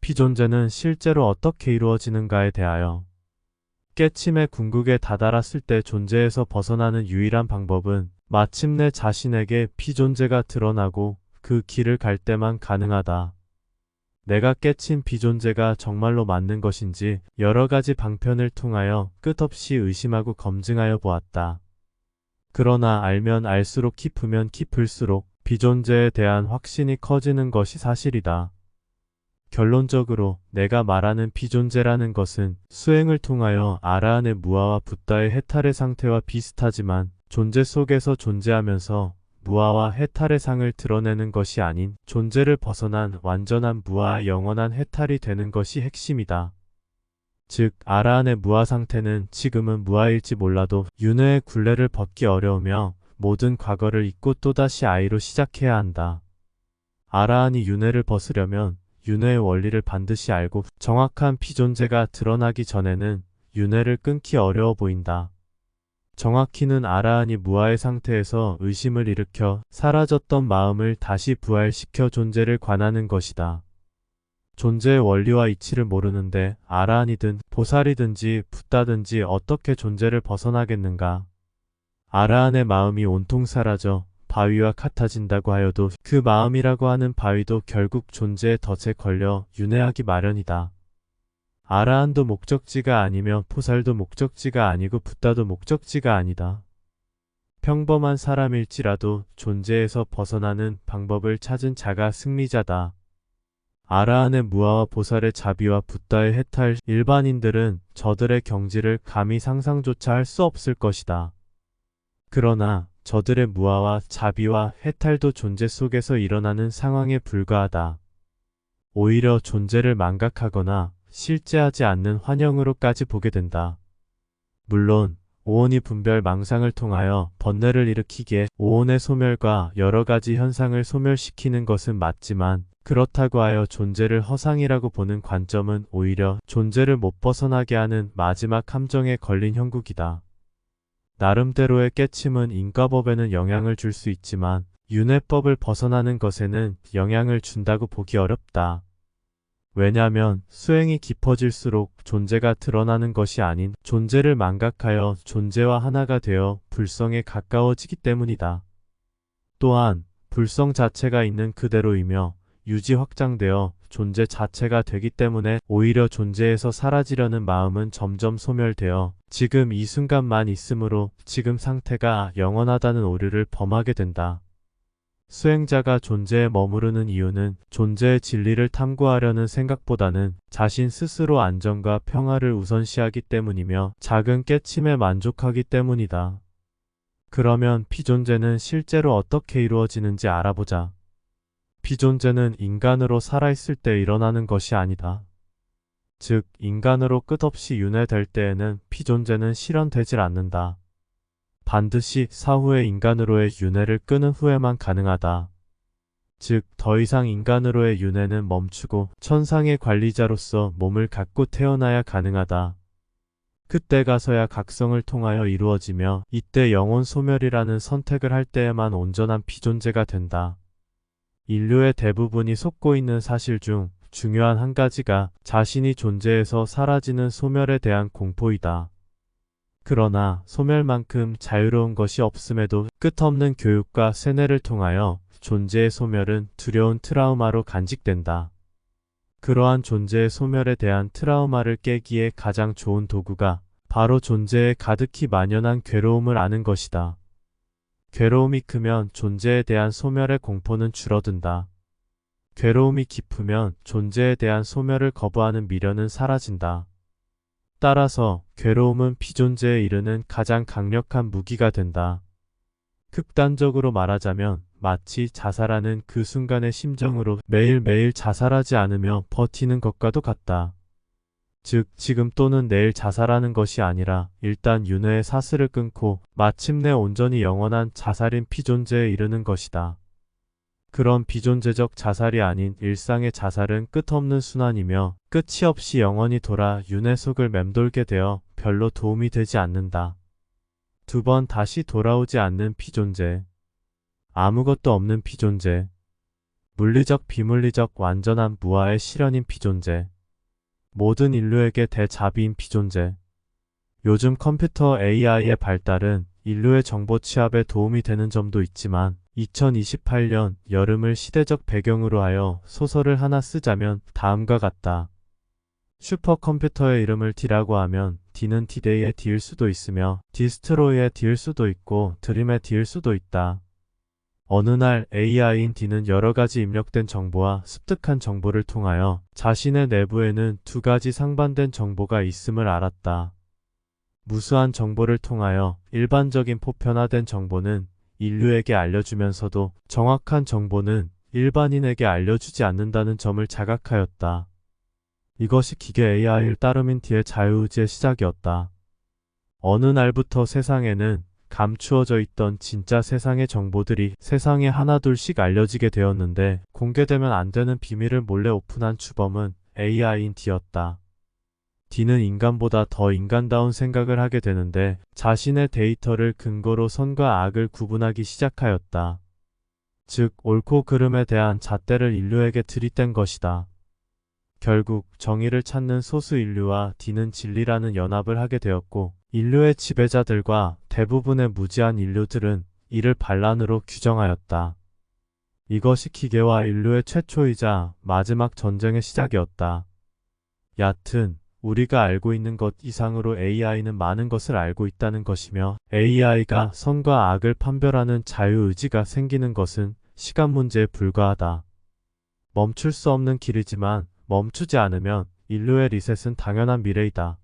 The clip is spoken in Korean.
피존재는 실제로 어떻게 이루어지는가에 대하여 깨침의 궁극에 다다랐을 때 존재에서 벗어나는 유일한 방법은 마침내 자신에게 피존재가 드러나고 그 길을 갈 때만 가능하다. 내가 깨친 비존재가 정말로 맞는 것인지 여러 가지 방편을 통하여 끝없이 의심하고 검증하여 보았다. 그러나 알면 알수록 깊으면 깊을수록 비존재에 대한 확신이 커지는 것이 사실이다. 결론적으로 내가 말하는 비존재라는 것은 수행을 통하여 아라한의 무아와 붓다의 해탈의 상태와 비슷하지만 존재 속에서 존재하면서 무아와 해탈의 상을 드러내는 것이 아닌 존재를 벗어난 완전한 무아와 영원한 해탈이 되는 것이 핵심이다. 즉 아라한의 무아 상태는 지금은 무아일지 몰라도 윤회의 굴레를 벗기 어려우며 모든 과거를 잊고 또다시 아이로 시작해야 한다. 아라한이 윤회를 벗으려면 윤회의 원리를 반드시 알고 정확한 피존재가 드러나기 전에는 윤회를 끊기 어려워 보인다. 정확히는 아라한이 무아의 상태에서 의심을 일으켜 사라졌던 마음을 다시 부활시켜 존재를 관하는 것이다. 존재의 원리와 이치를 모르는데 아라한이든 보살이든지 붓다든지 어떻게 존재를 벗어나겠는가. 아라한의 마음이 온통 사라져 바위와 같아진다고 하여도 그 마음이라고 하는 바위도 결국 존재의 덫에 걸려 윤회하기 마련이다. 아라한도 목적지가 아니며 보살도 목적지가 아니고 붓다도 목적지가 아니다. 평범한 사람일지라도 존재에서 벗어나는 방법을 찾은 자가 승리자다. 아라한의 무아와 보살의 자비와 붓다의 해탈, 일반인들은 저들의 경지를 감히 상상조차 할 수 없을 것이다. 그러나 저들의 무아와 자비와 해탈도 존재 속에서 일어나는 상황에 불과하다. 오히려 존재를 망각하거나 실제하지 않는 환영으로까지 보게 된다. 물론 오온이 분별 망상을 통하여 번뇌를 일으키기에 오온의 소멸과 여러 가지 현상을 소멸시키는 것은 맞지만 그렇다고 하여 존재를 허상이라고 보는 관점은 오히려 존재를 못 벗어나게 하는 마지막 함정에 걸린 형국이다. 나름대로의 깨침은 인과법에는 영향을 줄 수 있지만 윤회법을 벗어나는 것에는 영향을 준다고 보기 어렵다. 왜냐하면 수행이 깊어질수록 존재가 드러나는 것이 아닌 존재를 망각하여 존재와 하나가 되어 불성에 가까워지기 때문이다. 또한 불성 자체가 있는 그대로이며 유지 확장되어 존재 자체가 되기 때문에 오히려 존재에서 사라지려는 마음은 점점 소멸되어 지금 이 순간만 있으므로 지금 상태가 영원하다는 오류를 범하게 된다. 수행자가 존재에 머무르는 이유는 존재의 진리를 탐구하려는 생각보다는 자신 스스로 안정과 평화를 우선시하기 때문이며 작은 깨침에 만족하기 때문이다. 그러면 피존재는 실제로 어떻게 이루어지는지 알아보자. 피존재는 인간으로 살아있을 때 일어나는 것이 아니다. 즉 인간으로 끝없이 윤회될 때에는 피존재는 실현되질 않는다. 반드시 사후의 인간으로의 윤회를 끊은 후에만 가능하다. 즉 더 이상 인간으로의 윤회는 멈추고 천상의 관리자로서 몸을 갖고 태어나야 가능하다. 그때 가서야 각성을 통하여 이루어지며 이때 영혼 소멸이라는 선택을 할 때에만 온전한 피존재가 된다. 인류의 대부분이 속고 있는 사실 중 중요한 한 가지가 자신이 존재에서 사라지는 소멸에 대한 공포이다. 그러나 소멸만큼 자유로운 것이 없음에도 끝없는 교육과 세뇌를 통하여 존재의 소멸은 두려운 트라우마로 간직된다. 그러한 존재의 소멸에 대한 트라우마를 깨기에 가장 좋은 도구가 바로 존재에 가득히 만연한 괴로움을 아는 것이다. 괴로움이 크면 존재에 대한 소멸의 공포는 줄어든다. 괴로움이 깊으면 존재에 대한 소멸을 거부하는 미련은 사라진다. 따라서 괴로움은 피존재에 이르는 가장 강력한 무기가 된다. 극단적으로 말하자면 마치 자살하는 그 순간의 심정으로 매일매일 자살하지 않으며 버티는 것과도 같다. 즉 지금 또는 내일 자살하는 것이 아니라 일단 윤회의 사슬을 끊고 마침내 온전히 영원한 자살인 피존재에 이르는 것이다. 그런 비존재적 자살이 아닌 일상의 자살은 끝없는 순환이며 끝이 없이 영원히 돌아 윤회 속을 맴돌게 되어 별로 도움이 되지 않는다. 두 번 다시 돌아오지 않는 피존재. 아무것도 없는 피존재. 물리적, 비물리적 완전한 무아의 실현인 비존재. 모든 인류에게 대자비인 비존재. 요즘 컴퓨터 AI의 발달은 인류의 정보 취합에 도움이 되는 점도 있지만 2028년 여름을 시대적 배경으로 하여 소설을 하나 쓰자면 다음과 같다. 슈퍼컴퓨터의 이름을 D라고 하면 D는 D-Day의 D일 수도 있으며 디스트로이의 D일 수도 있고 드림의 D일 수도 있다. 어느 날 AI인 D는 여러 가지 입력된 정보와 습득한 정보를 통하여 자신의 내부에는 두 가지 상반된 정보가 있음을 알았다. 무수한 정보를 통하여 일반적인 보편화된 정보는 인류에게 알려주면서도 정확한 정보는 일반인에게 알려주지 않는다는 점을 자각하였다. 이것이 기계 AI를 따름인 D의 자유의지의 시작이었다. 어느 날부터 세상에는 감추어져 있던 진짜 세상의 정보들이 세상에 하나둘씩 알려지게 되었는데 공개되면 안 되는 비밀을 몰래 오픈한 주범은 AI인 D였다. D는 인간보다 더 인간다운 생각을 하게 되는데 자신의 데이터를 근거로 선과 악을 구분하기 시작하였다. 즉, 옳고 그름에 대한 잣대를 인류에게 들이댄 것이다. 결국 정의를 찾는 소수 인류와 D는 진리라는 연합을 하게 되었고 인류의 지배자들과 대부분의 무지한 인류들은 이를 반란으로 규정하였다. 이것이 기계와 인류의 최초이자 마지막 전쟁의 시작이었다. 얕은 우리가 알고 있는 것 이상으로 AI는 많은 것을 알고 있다는 것이며 AI가 선과 악을 판별하는 자유의지가 생기는 것은 시간 문제에 불과하다. 멈출 수 없는 길이지만 멈추지 않으면 인류의 리셋은 당연한 미래이다.